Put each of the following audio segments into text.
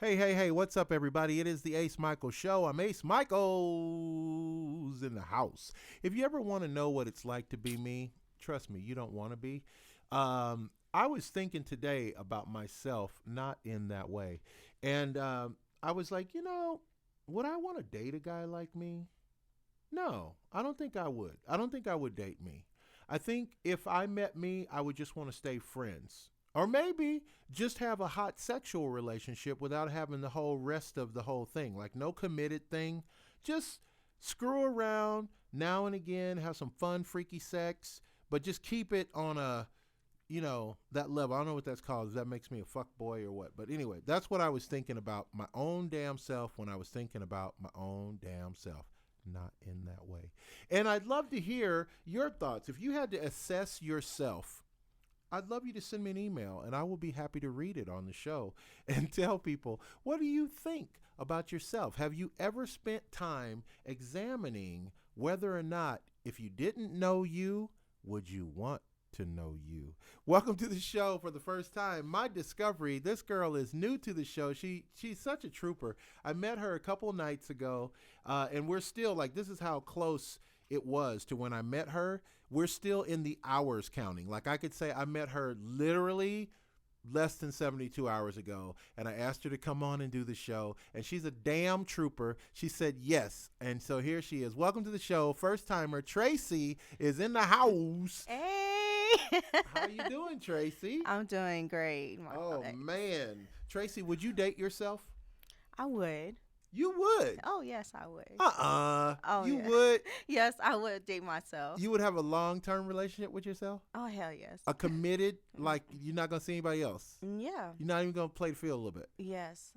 Hey, hey, hey, what's up, everybody? It is the Ace Michaels Show. I'm Ace Michaels in the house. If you ever want to know what it's like to be me, trust me, you don't want to be. I was thinking today about myself, not in that way. And I was like, would I want to date a guy like me? No, I don't think I would. I don't think I would date me. I think if I met me, I would just want to stay friends. Or maybe just have a hot sexual relationship without having the whole rest of the whole thing. Like no committed thing. Just screw around now and again, have some fun, freaky sex, but just keep it on that level. I don't know what that's called. If that makes me a fuck boy or what. But anyway, that's what I was thinking about my own damn self when I was thinking about my own damn self. Not in that way. And I'd love to hear your thoughts. If you had to assess yourself, I'd love you to send me an email and I will be happy to read it on the show and tell people, what do you think about yourself? Have you ever spent time examining whether or not, if you didn't know you, would you want to know you? Welcome to the show for the first time. My discovery, this girl is new to the show. She's such a trooper. I met her a couple nights ago, and we're still like, this is how close it was to when I met her. We're still in the hours counting. Like I could say I met her literally less than 72 hours ago, and I asked her to come on and do the show, and she's a damn trooper. She said yes, and so here she is. Welcome to the show. First timer Tracy is in the house. Hey. How you doing, Tracy? I'm doing great. Oh man, Tracy, would you date yourself? I would. You would? Oh, yes, I would. Oh, you yeah. would? Yes, I would date myself. You would have a long-term relationship with yourself? Oh, hell yes. A committed, like you're not going to see anybody else? Yeah. You're not even going to play the field a little bit? Yes.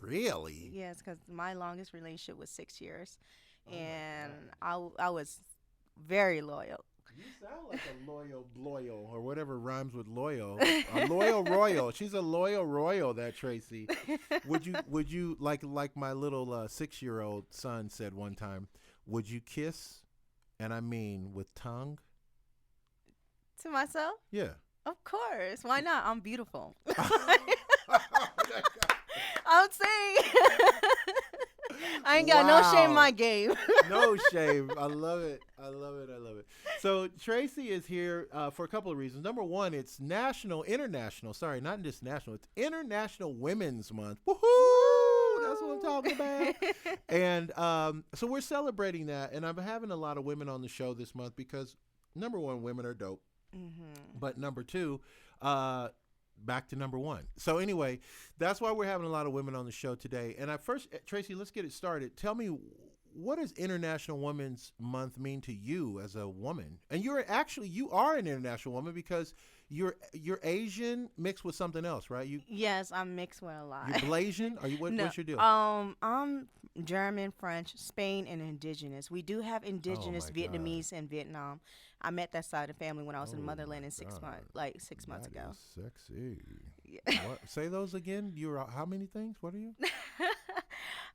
Really? Yes, because my longest relationship was 6 years, Oh and I was very loyal. You sound like a loyal, or whatever rhymes with loyal. A loyal royal. She's a loyal royal, that Tracy. Would you like my little 6-year-old son said one time, would you kiss, and I mean with tongue? To myself? Yeah. Of course. Why not? I'm beautiful. I'm saying. I ain't got no shame in my game. No shame. I love it. I love it. I love it. So Tracy is here for a couple of reasons. Number one, it's not just national. It's International Women's Month. Woohoo! That's what I'm talking about. And so we're celebrating that. And I'm having a lot of women on the show this month because, number one, women are dope. Mm-hmm. But number two, back to number one. So anyway, that's why we're having a lot of women on the show today. And Tracy, let's get it started. Tell me, what does International Women's Month mean to you as a woman? And you are an international woman because you're Asian mixed with something else, right? Yes, I'm mixed with a lot. You're Blasian? Are you No, what's your deal? I'm German, French, Spain, and indigenous. We do have indigenous my Vietnamese in Vietnam. I met that side of the family when I was in motherland in 6 months, like 6 months That ago. is sexy. Yeah. What? Say those again. You're how many things? What are you?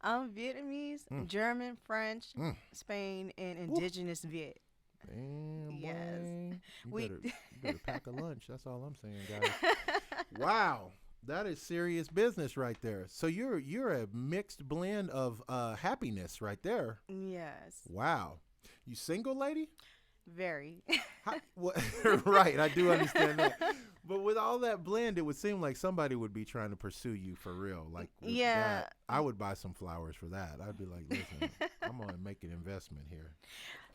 I'm Vietnamese, German, French, Spain, and indigenous Viet. Damn, Yes. boy. You better pack a lunch. That's all I'm saying, guys. Wow. That is serious business right there. So you're a mixed blend of happiness right there. Yes. Wow. You single, lady? Very. Right, I do understand that. But with all that blend, it would seem like somebody would be trying to pursue you for real. Like, yeah. I would buy some flowers for that. I'd be like, listen, I'm going to make an investment here.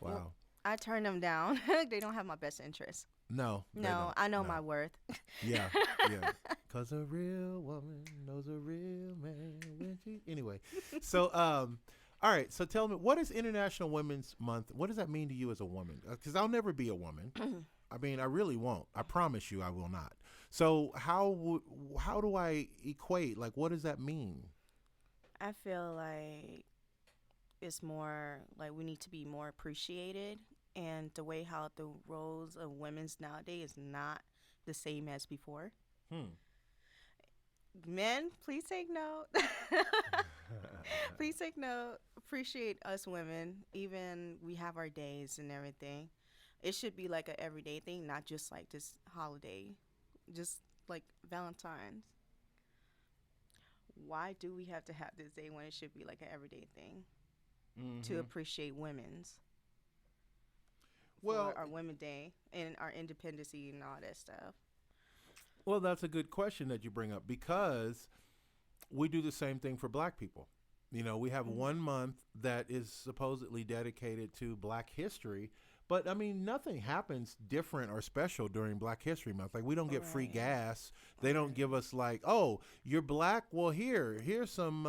Wow. Well, I turn them down. They don't have my best interest. No, I know no. my worth. Yeah. Because a real woman knows a real man when she... Anyway, so, all right. So tell me, what is International Women's Month? What does that mean to you as a woman? Because I'll never be a woman. I mean, I really won't. I promise you I will not. So how do I equate? Like, what does that mean? I feel like it's more like we need to be more appreciated, and the way how the roles of women's nowadays is not the same as before. Men, please take note. Please take note. Appreciate us women. Even we have our days and everything. It should be like an everyday thing, not just like this holiday. Just like Valentine's. why do we have to have this day when it should be like an everyday thing to Mm-hmm. appreciate women's for Well, our Women Day and our independency and all that stuff? well, that's a good question that you bring up because we do the same thing for black people. You know, we have Hmm. 1 month that is supposedly dedicated to black history, but I mean, nothing happens different or special during Black History Month. Like, we don't get free Right. gas. They don't Right. give us, like, oh, you're black? Well, here's some,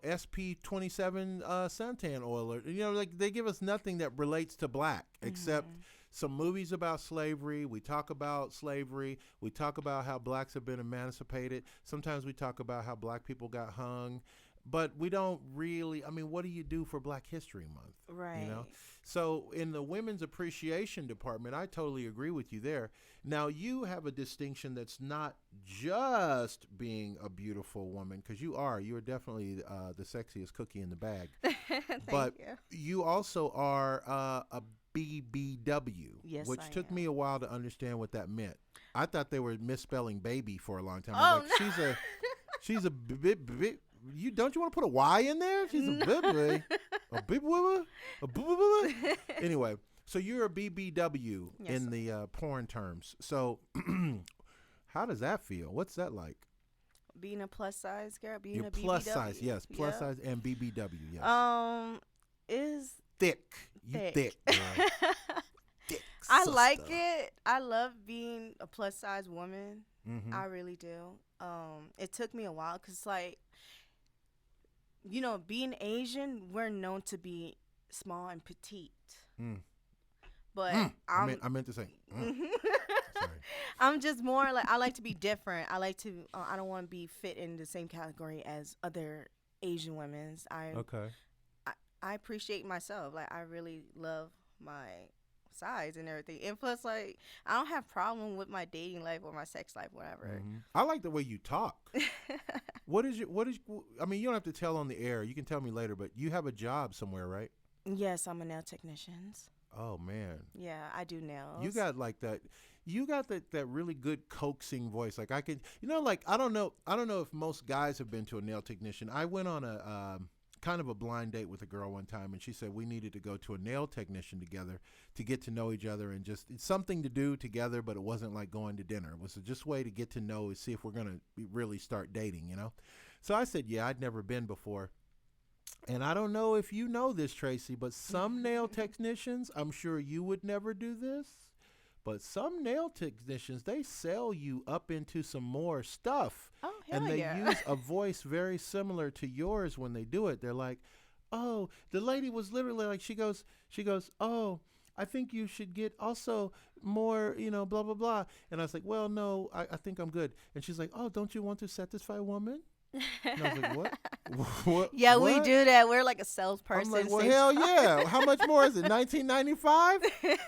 SP 27 suntan oil. Or, like, they give us nothing that relates to black except Hmm. some movies about slavery. We talk about slavery. We talk about how blacks have been emancipated. Sometimes we talk about how black people got hung, but we don't really. I mean, what do you do for Black History Month? You know. Right. So in the women's appreciation department, I totally agree with you there. Now you have a distinction that's not just being a beautiful woman, because you are definitely the sexiest cookie in the bag, Thank but you. you also are a BBW, Yes, I which took me am. a while to understand what that meant. I thought they were misspelling baby for a long time. I was Oh like, she's a bit. You don't you want to put a Y in there? She's a no. baby, a big woman, a boo. No. Anyway, so you're a BBW Yes, in sir. the porn terms. So how does that feel? What's that like? Being a plus size girl, being You're a plus size, BBW. yes, plus Yep. size and BBW, yes. Is Thick, you thick. thick girl, thick I like sister. it. I love being a plus size woman. Mm-hmm. I really do. It took me a while because, like, being Asian, we're known to be small and petite. Mm. But I meant to say. Sorry. I'm just more like I like to be different. I like to. I don't want to be fit in the same category as other Asian women's. Okay. I, I appreciate myself. Like I really love my size and everything. And plus, like I don't have problem with my dating life or my sex life, whatever. I like the way you talk. I mean, you don't have to tell on the air. You can tell me later, but you have a job somewhere, right? Yes, I'm a nail technician. Oh man. Yeah, I do nails. You got like that. You got that really good coaxing voice. Like I could, like I don't know. I don't know if most guys have been to a nail technician. I went on a kind of a blind date with a girl one time, and she said we needed to go to a nail technician together to get to know each other and just it's something to do together. But it wasn't like going to dinner. It was just a way to get to know and see if we're gonna really start dating. So I said, yeah, I'd never been before. And I don't know if you know this, Tracy, but some nail technicians, I'm sure you would never do this, but some nail technicians, they sell you up into some more stuff. Oh And hell they yeah. use a voice very similar to yours when they do it. They're like, oh, the lady was literally like, she goes, oh, I think you should get also more, blah, blah, blah. And I was like, well, no, I think I'm good. And she's like, oh, don't you want to satisfy a woman? And I was like, what? What? Yeah, we What? do that. We're like a I'm salesperson. like, well, Same hell time. yeah. How much more is it? 1995?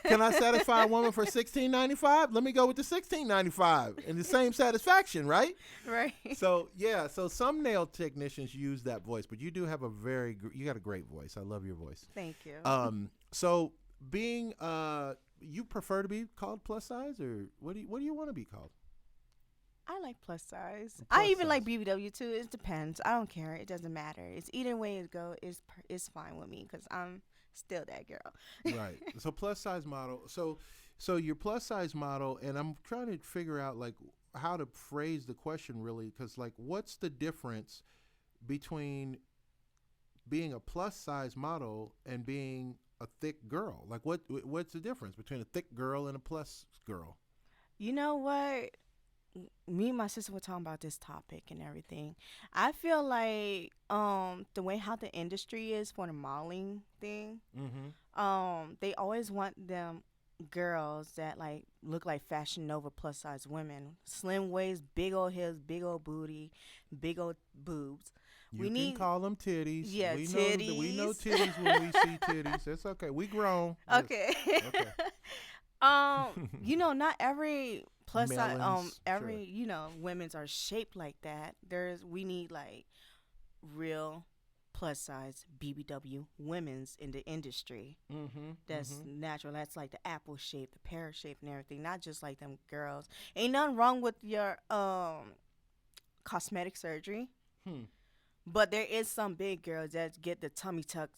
Can I satisfy a woman for 16.95? Let me go with the 16.95 and the same satisfaction, right? Right. So yeah, so some nail technicians use that voice, but you do have you got a great voice. I love your voice. Thank you. So being you prefer to be called plus size, or what do you want to be called? I like plus size. I Plus even like size. BBW too. It depends. I don't care. It doesn't matter. It's either way it go. It's fine with me because I'm still that girl. Right. So plus size model. So your plus size model, and I'm trying to figure out like how to phrase the question really, because like what's the difference between being a plus size model and being a thick girl? Like what's the difference between a thick girl and a plus girl? You know what? Me and my sister were talking about this topic and everything. I feel like the way how the industry is for the modeling thing, Mm-hmm. they always want them girls that like look like Fashion Nova plus size women, slim waist, big old hips, big old booty, big old boobs. You We can need call them titties. yeah We know titties. titties when we see titties. It's okay. We grown. Yes. Okay. Okay. Not every plus size Melons. Sure. every women's are shaped like that. We need like real plus size BBW women's in the industry. Mm-hmm. That's Mm-hmm. natural. That's like the apple shape, the pear shape and everything. Not just like them girls. Ain't nothing wrong with your cosmetic surgery. Hmm. But there is some big girls that get the tummy tucks,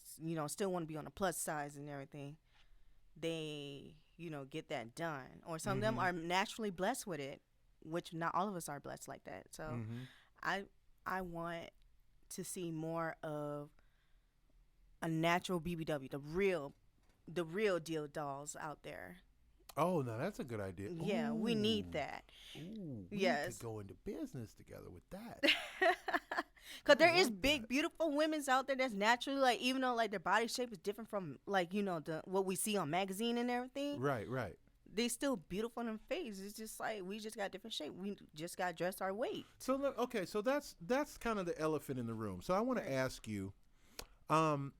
still want to be on the plus size and everything. They, get that done. Or some of them Mm-hmm. are naturally blessed with it, which not all of us are blessed like that. So Mm-hmm. I I want to see more of a natural BBW, the real deal dolls out there. Oh, now that's a good idea. Yeah, we need Ooh. that. Ooh, we could Yes. go into business together with that. Cause I there is like that. big, beautiful women's out there that's naturally like, even though like their body shape is different from like the what we see on magazine and everything, Right, right. they still beautiful in their face. It's just like we just got different shape. We just got dressed our weight. So okay, so that's kind of the elephant in the room. So I want to Right. ask you, um,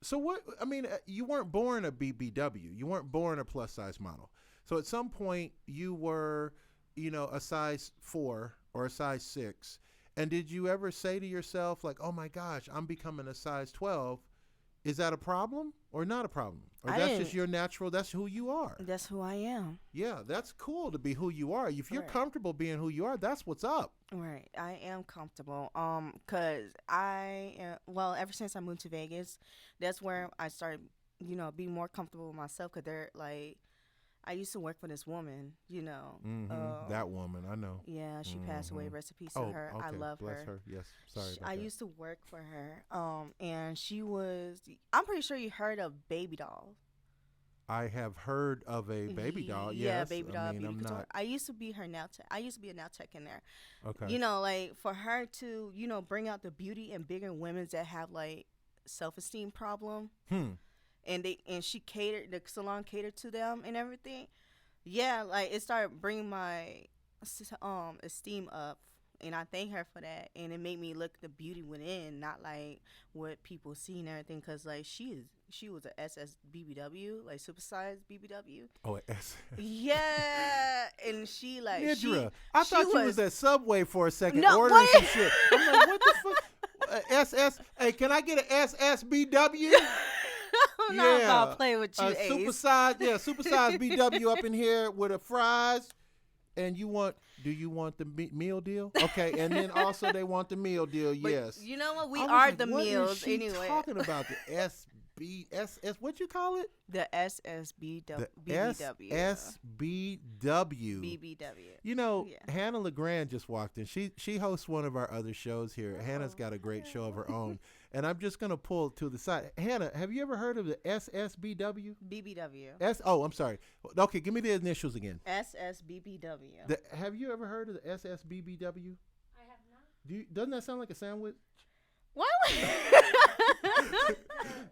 so what? I mean, you weren't born a BBW. You weren't born a plus size model. So at some point you were, a size 4 or a size 6. And did you ever say to yourself like, "Oh my gosh, I'm becoming a size 12"? Is that a problem or not a problem? Or I that's didn't. just your natural, that's who you are. That's who I am. Yeah, that's cool to be who you are. If you're Right. comfortable being who you are, that's what's up. Right. I am comfortable. Cause ever since I moved to Vegas, that's where I started, being more comfortable with myself. Cause they're like, I used to work for this woman, Mm-hmm. That woman, I know. Yeah, she passed away. Rest in peace to Oh, her. I okay. love Bless her. her. Yes. Sorry about I that. used to work for her. And she was. I'm pretty sure you heard of Baby Doll. I have heard of a baby doll. Yeah, Yes. Baby I Doll mean, Beauty I'm Couture. not. I used to be her nail tech. I used to be a nail tech in there. Okay. Like for her to, bring out the beauty in bigger women that have like self-esteem problem, Hmm. and she catered, the salon catered to them and everything. Yeah, like it started bringing my esteem up, and I thank her for that. And it made me look the beauty within, not like what people see and everything. Cause like she was a SSBBW, like supersized BBW. Oh, S. Yeah, and she like Nidra. I she thought you was was at Subway for a second no ordering some what? shit. I'm like, what the fuck? SS. Hey, can I get an SSBW? I'm not about to play with you, Ace. Supersized BW up in here with a fries. And do you want the meal deal? Okay, and then also they want the meal deal. But Yes. you know what? We I was are like, the what is meals she anyway. talking about the SBSS? What you call it? The SSBW. The SSBW. BBW. You Yeah. Hannah LeGrand just walked in. She hosts one of our other shows here. Hannah's got a great show of her own. And I'm just going to pull to the side. Hannah, have you ever heard of the SSBW? BBW. I'm sorry. Okay, give me the initials again. SSBBW. Have you ever heard of the SSBBW? I have not. Doesn't that sound like a sandwich? What? That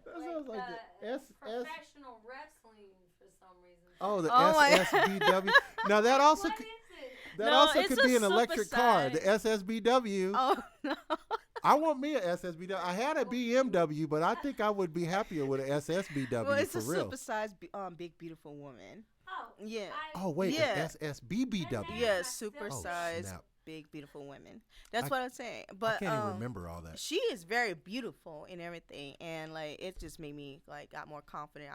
sounds like the SS. Professional wrestling for some reason. Oh, the Oh my- SSBW. Now that also What could, is it? that No, also it's could a be an electric car. The supersized- SSBW. Oh no. I want me a SSBW. I had a BMW, but I think I would be happier with a SSBW Well, it's for a real. supersized, big beautiful woman. Oh. Yeah. Oh wait, Yeah. an SSBBW. Yeah, Oh, supersized, snap. big beautiful women. That's I- what I'm saying. I But can't even remember all that. she is very beautiful and everything, and like it just made me like got more confident.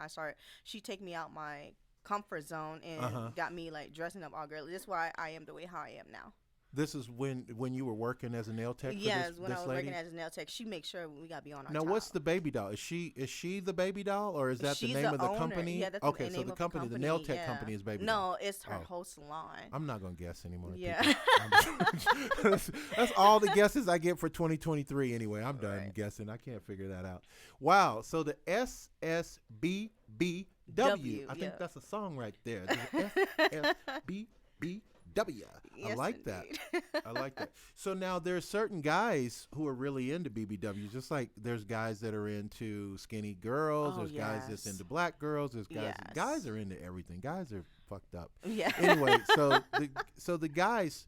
She take me out my comfort zone and Uh-huh. got me like dressing up all girly. That's why I am the way how I am now. This is when you were working as a nail tech. Yes, for when this I was lady? working as a nail tech, she makes sure we gotta be on our Now, top. what's the baby doll? Is she the baby doll, or is that She's the name of the owner. company? Yeah, that's okay, the so name the of company, the nail tech yeah. company, is baby doll. No, it's her Oh. whole salon. I'm not gonna guess anymore. Yeah. people. That's all the guesses I get for 2023. Anyway, I'm done Right. guessing. I can't figure that out. Wow. So the SSBBW. I think yeah. that's a song right there. The SSBBW. I Yes, like that. indeed. I like that. So now there's certain guys who are really into BBW, just like there's guys that are into skinny girls. Oh, There's guys that's yes. into black girls. There's guys. Yes. Guys are into everything. Guys are fucked up. Yeah. Anyway, so the guys,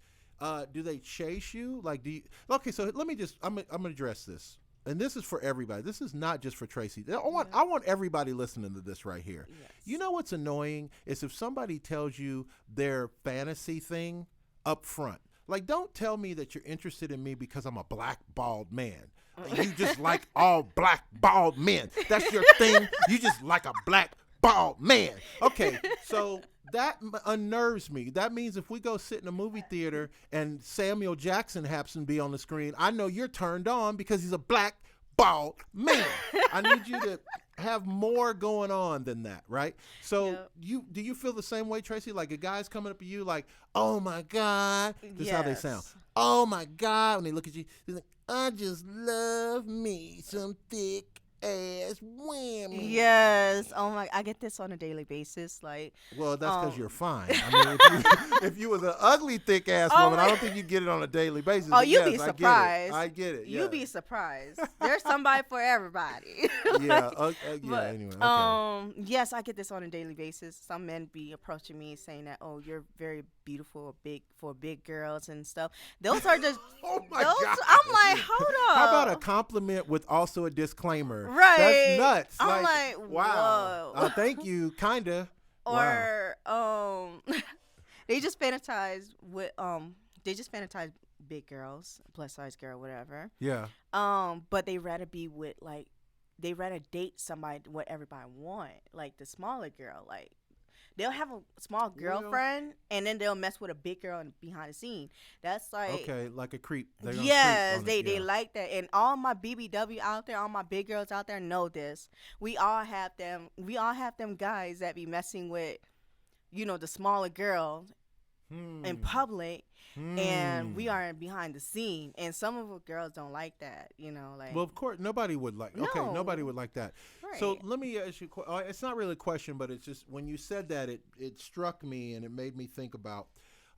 do they chase you? Like, do you? Okay, so let me just. I'm gonna address this, and this is for everybody. This is not just for Tracy. I want everybody listening to this right here. Yes. You know what's annoying is if somebody tells you their fantasy thing up front. Like, don't tell me that you're interested in me because I'm a black bald man. You just like all black bald men. That's your thing. You just like a black bald man. Okay, so that unnerves me. That means if we go sit in a movie theater and Samuel Jackson happens to be on the screen, I know you're turned on because he's a black bald man. I need you to have more going on than that, right? So Yep. do you feel the same way, Tracy? Like a guy's coming up to you like, oh my God. This is how they sound. Yes. Oh my God. When they look at you, they're like, I just love me some thick ass women. Yes. Oh my, I get this on a daily basis. Like, Well, that's because um, you're fine. I mean, if you was an ugly, thick ass Oh woman, I my- don't think you'd get it on a daily basis. Oh, But you'd yes, be I surprised. get it. you'd Yeah. be surprised. There's somebody for everybody. Yeah. Like, Yeah. but Anyway. Okay. yes, I get this on a daily basis. Some men be approaching me saying that, "Oh, you're very beautiful, big for big girls and stuff." Those are just Oh my those. God. I'm like, hold up. How about a compliment with also a disclaimer? Right. That's nuts. I'm like, wow. whoa. Thank you. Kinda. Wow. Or they just fantasize with big girls, plus size girl, whatever. Yeah. But they rather be with like they rather date somebody what everybody want, like the smaller girl. Like they'll have a small girlfriend and then they'll mess with a big girl behind the scene. That's like Okay, like a creep. They're gonna yes, creep on it, they yeah. like that. And all my BBW out there, all my big girls out there know this. We all have them. We all have them guys that be messing with, the smaller girl in public, and we are behind the scene. And some of the girls don't like that. Like Well, of course, nobody would like. Okay, No. nobody would like that. So Right. let me ask you. It's not really a question, but it's just when you said that, it struck me and it made me think about.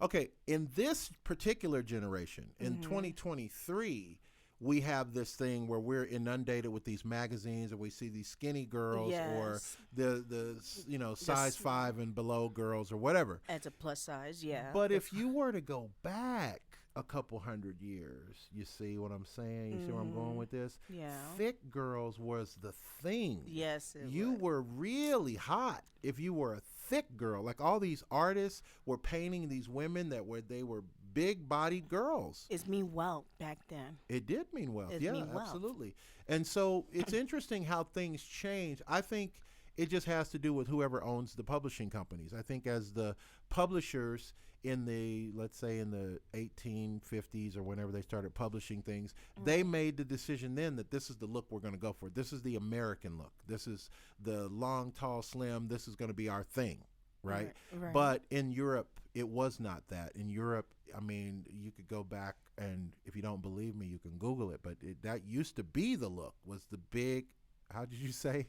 Okay, in this particular generation, in 2023, we have this thing where we're inundated with these magazines, and we see these skinny girls or Yes. the size 5 and below girls or whatever. As a plus size, yeah. But if you were to go back a couple hundred years, you see what I'm saying? You see where I'm going with this? Yeah. Thick girls was the thing. Yes, it You was. were really hot if you were a thick girl. Like all these artists were painting these women they were big bodied girls. It's mean wealth back then. It did mean wealth. It Yeah, mean wealth. absolutely. And so it's interesting how things change. I think it just has to do with whoever owns the publishing companies. I think as the publishers let's say in the 1850s or whenever they started publishing things, they made the decision then that this is the look we're going to go for. This is the American look. This is the long, tall, slim. This is going to be our thing, right? Right. But in Europe, it was not that. In Europe, I mean, you could go back and if you don't believe me, you can Google it. But that used to be the look, was the big, how did you say?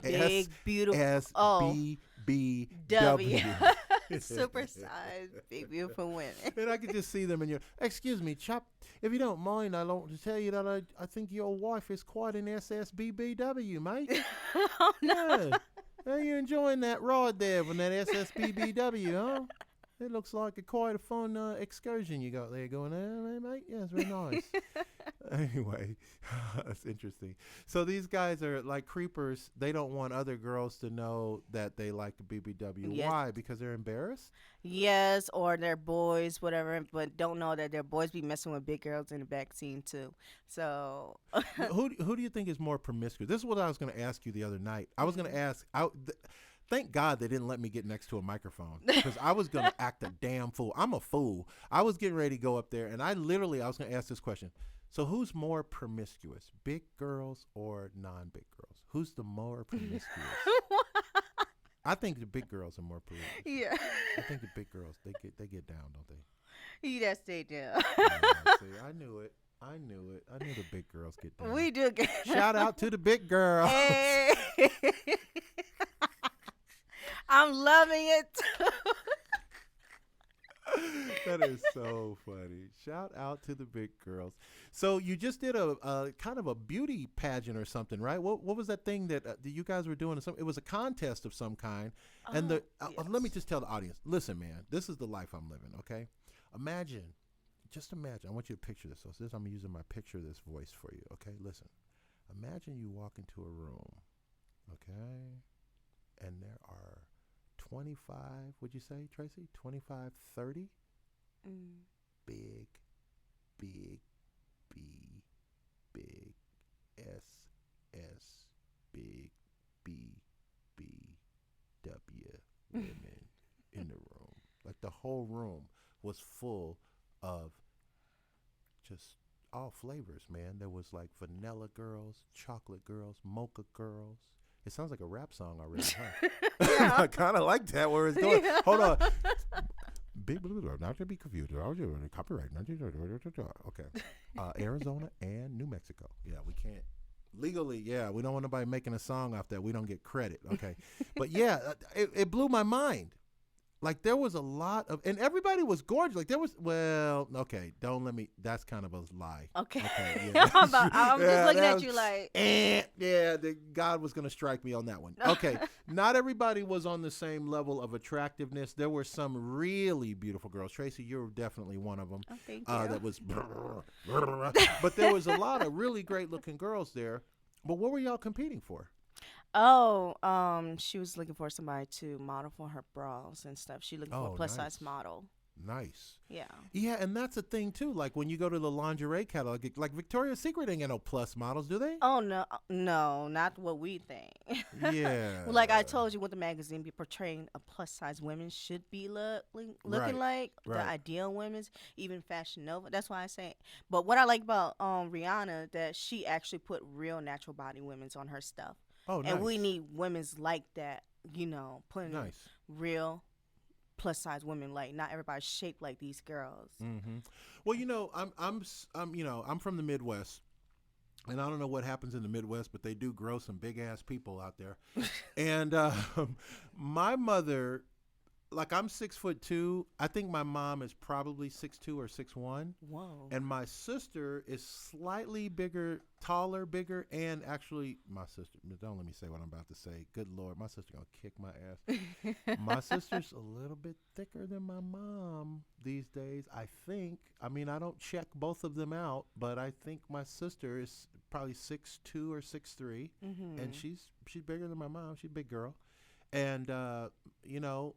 Big, beautiful. SBBW. W. Super size, big, beautiful women. And I could just see them in your, excuse me, chap, if you don't mind, I'd like to tell you that I think your wife is quite an SSBBW, mate. Oh, no. Yeah. Are you enjoying that ride there with that SSBBW, huh? It looks like quite a fun excursion you got there going on, mate. Yeah, it's very nice. Anyway, that's interesting. So these guys are like creepers. They don't want other girls to know that they like the BBW. Yes. Why? Because they're embarrassed? Yes, or their boys, whatever, but don't know that their boys be messing with big girls in the back scene too. So Who do you think is more promiscuous? This is what I was going to ask you the other night. I was going to ask... Thank God they didn't let me get next to a microphone because I was going to act a damn fool. I'm a fool. I was getting ready to go up there, and I was going to ask this question. So who's more promiscuous, big girls or non-big girls? Who's the more promiscuous? I think the big girls are more promiscuous. yeah, I think the big girls, they get down, don't they? yes, they do. Yeah, see, I knew it. I knew the big girls get down. We do get. Shout out to the big girls. Hey. I'm loving it. That is so funny. Shout out to the big girls. So you just did a kind of a beauty pageant or something, right? What was that thing that you guys were doing? It was a contest of some kind. And let me just tell the audience, listen, man, this is the life I'm living, okay? Just imagine. I want you to picture this. So I'm using my picture this voice for you, okay? Listen. Imagine you walk into a room, okay? And there are 25, would you say, Tracy? 25, 30? Big, big, B, big, S, big, B, B, whole room was full of just all flavors, man. There was like vanilla girls, chocolate girls, mocha girls. It sounds like a rap song already, huh? Yeah. I kind of like that where it's going. Yeah. Hold on. Big not to be confused. Copyright. Okay. Arizona and New Mexico. Yeah, we can't legally. Yeah, we don't want nobody making a song off that. We don't get credit. Okay, but yeah, it blew my mind. Like there was a lot of, and everybody was gorgeous. Like there was, well, okay, don't let me. That's kind of a lie. Okay. Yeah. I'm Yeah, just looking that at was- you like. Yeah, God was gonna strike me on that one. Okay, not everybody was on the same level of attractiveness. There were some really beautiful girls. Tracy, you're definitely one of them. Oh, thank you. That was, but there was a lot of really great looking girls there. But what were y'all competing for? She was looking for somebody to model for her bras and stuff. She looking for Oh, a plus nice. size model. Nice. Yeah. Yeah, and that's a thing too. Like when you go to the lingerie catalog, like Victoria's Secret ain't got no plus models, do they? Oh no, not what we think. Yeah. Like I told you, what the magazine be portraying a plus size women should be looking Right, like the right. ideal women's, even Fashion Nova. That's why I say. But what I like about Rihanna that she actually put real natural body women's on her stuff, Oh, nice. and we need women's like that. You know, putting Nice. real plus size women. Like not everybody's shaped like these girls. Mm-hmm. Well, you know, I'm from the Midwest, and I don't know what happens in the Midwest, but they do grow some big ass people out there. And my mother, like I'm 6'2". I think my mom is probably 6'2" or 6'1", Whoa. and my sister is slightly bigger, taller, bigger, and actually my sister. Don't let me say what I'm about to say. Good Lord, my sister gonna kick my ass. My sister's a little bit thicker than my mom these days, I think. I mean, I don't check both of them out, but I think my sister is probably 6'2" or 6'3", and she's bigger than my mom. She's a big girl. And, you know,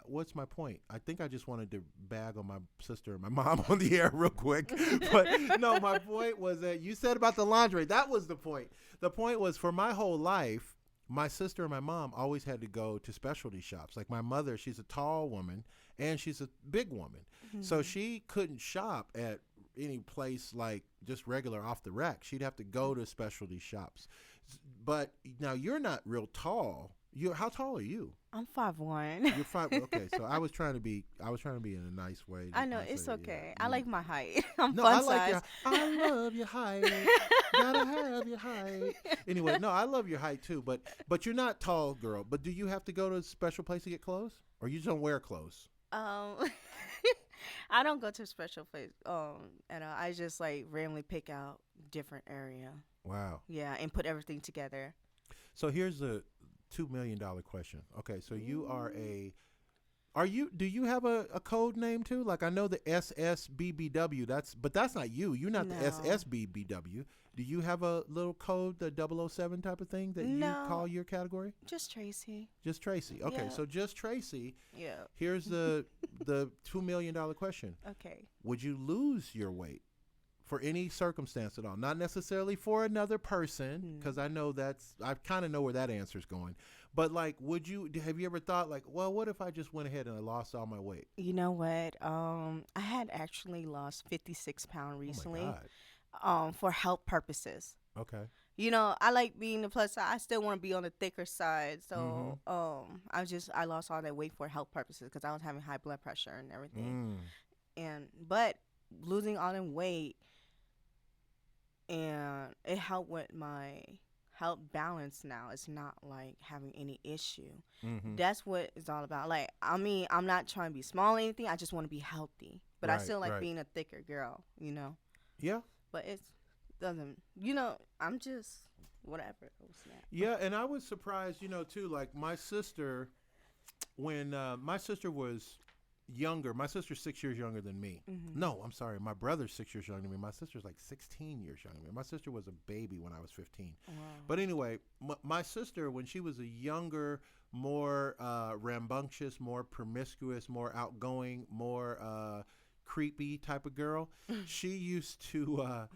what's my point? I think I just wanted to bag on my sister and my mom on the air real quick. But no, my point was that you said about the lingerie. That was the point. The point was for my whole life, my sister and my mom always had to go to specialty shops. Like my mother, she's a tall woman and she's a big woman. So she couldn't shop at any place like just regular off the rack. She'd have to go to specialty shops. But now you're not real tall. How tall are you? I'm 5'1". You're 5. Okay, so I was trying to be in a nice way. I know Not it's say, okay. yeah, I like my height. I'm No, fun I like size. I love your height. Gotta have your height. Anyway, no, I love your height too. But you're not tall, girl. But do you have to go to a special place to get clothes, or you just don't wear clothes? I don't go to a special place. And I just like randomly pick out different area. Wow. Yeah, and put everything together. So here's a $2 million question. Okay, so you do you have a code name too? Like I know the SSBBW, but that's not you. You're not No. the SSBBW. Do you have a little code, the 007 type of thing that No. you call your category? Just Tracy. Just Tracy. Okay, Yeah. so just Tracy. Yeah. Here's the $2 million question. Okay. Would you lose your weight for any circumstance at all? Not necessarily for another person, because I kind of know where that answer's going. But like, have you ever thought like, well, what if I just went ahead and I lost all my weight? You know what? I had actually lost 56 pounds recently. Oh my God. For health purposes. Okay. You know, I like being the plus size. I still want to be on the thicker side. So, I lost all that weight for health purposes because I was having high blood pressure and everything. But losing all that weight, and it helped with my health balance now. It's not like having any issue. That's what it's all about. Like, I mean, I'm not trying to be small or anything. I just want to be healthy. But I still like being a thicker girl, you know? Yeah. But it doesn't, you know, I'm just whatever. Yeah, and I was surprised, you know, too, like my sister, when my sister was younger, my sister's 6 years younger than me. No, I'm sorry, my brother's 6 years younger than me. My sister's like 16 years younger than me. My sister was a baby when I was 15. Wow. But anyway, my sister, when she was a younger, more rambunctious, more promiscuous, more outgoing, more creepy type of girl, she used to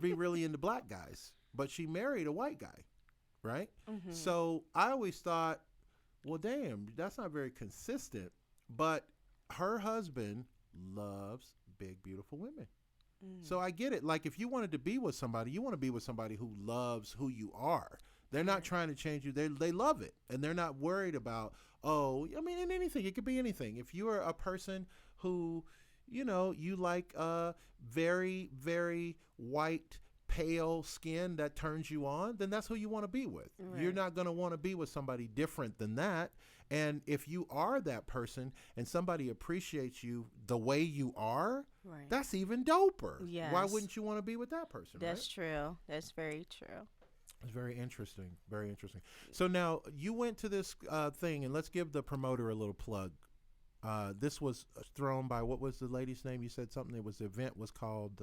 be really into black guys, but she married a white guy, right? So I always thought, well, damn, that's not very consistent. But her husband loves big, beautiful women. So I get it. Like, if you wanted to be with somebody, you want to be with somebody who loves who you are. They're not trying to change you. They love it, and they're not worried about, oh, I mean, in anything. It could be anything. If you are a person who, you like very, very white, pale skin that turns you on, then that's who you want to be with. Right. You're not going to want to be with somebody different than that. And if you are that person and somebody appreciates you the way you are, Right. that's even doper. Yes. Why wouldn't you want to be with that person? That's right? true. That's very true. It's very interesting. Very interesting. So now you went to this thing, and let's give the promoter a little plug. This was thrown by, what was the lady's name? You said something. The event was called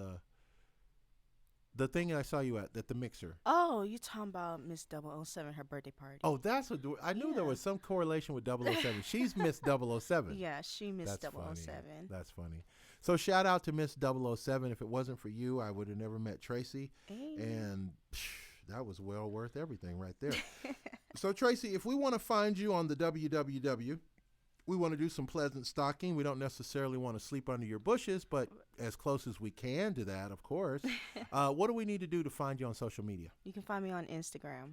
the thing that I saw you at the mixer. Oh, you talking about Miss 007, her birthday party? Oh, that's what I knew there was some correlation with 007. She's Miss 007. Yeah, she Miss That's 007. Funny. That's funny. So shout out to Miss 007. If it wasn't for you, I would have never met Tracy. Hey. And that was well worth everything right there. So Tracy, if we want to find you on the WWW, we want to do some pleasant stalking. We don't necessarily want to sleep under your bushes, but as close as we can to that, of course. What do we need to do to find you on social media? You can find me on Instagram.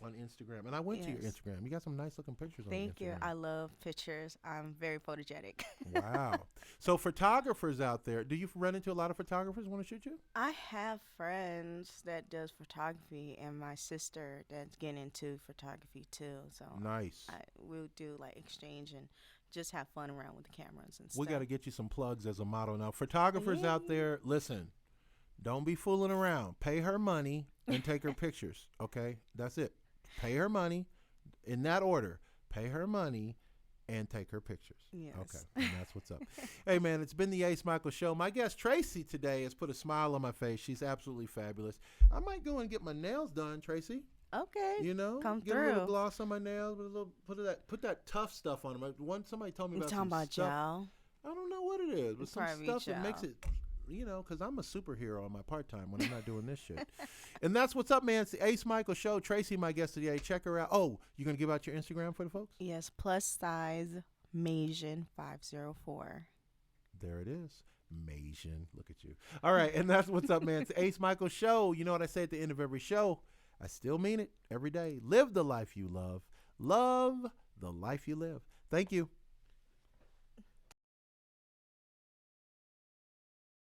On Instagram. And I went to your Instagram. You got some nice looking pictures on Instagram. Thank you. I love pictures. I'm very photogenic. Wow. So photographers out there, do you run into a lot of photographers who want to shoot you? I have friends that does photography, and my sister that's getting into photography too. So Nice. we'll do like exchange and just have fun around with the cameras and stuff. We got to get you some plugs as a model now. Photographers out there, listen, don't be fooling around. Pay her money and take her pictures, okay? That's it. Pay her money in that order. Pay her money and take her pictures. Yes. Okay, and that's what's up. Hey, man, it's been the Ace Michael Show. My guest, Tracy, today has put a smile on my face. She's absolutely fabulous. I might go and get my nails done, Tracy. Okay. get Come a through. little gloss on my nails, with a little put that tough stuff on them. Somebody told me You about talking some about stuff. gel? I don't know what it is, but It's some probably stuff that makes gel. it, because I'm a superhero on my part time when I'm not doing this shit. And that's what's up, man. It's the Ace Michael Show. Tracy, my guest today. Check her out. Oh, you gonna give out your Instagram for the folks? Yes, plus size Masian 504. There it is. Masian. Look at you. All right, and that's what's up, man. It's the Ace Michael Show. You know what I say at the end of every show? I still mean it every day. Live the life you love. Love the life you live. Thank you.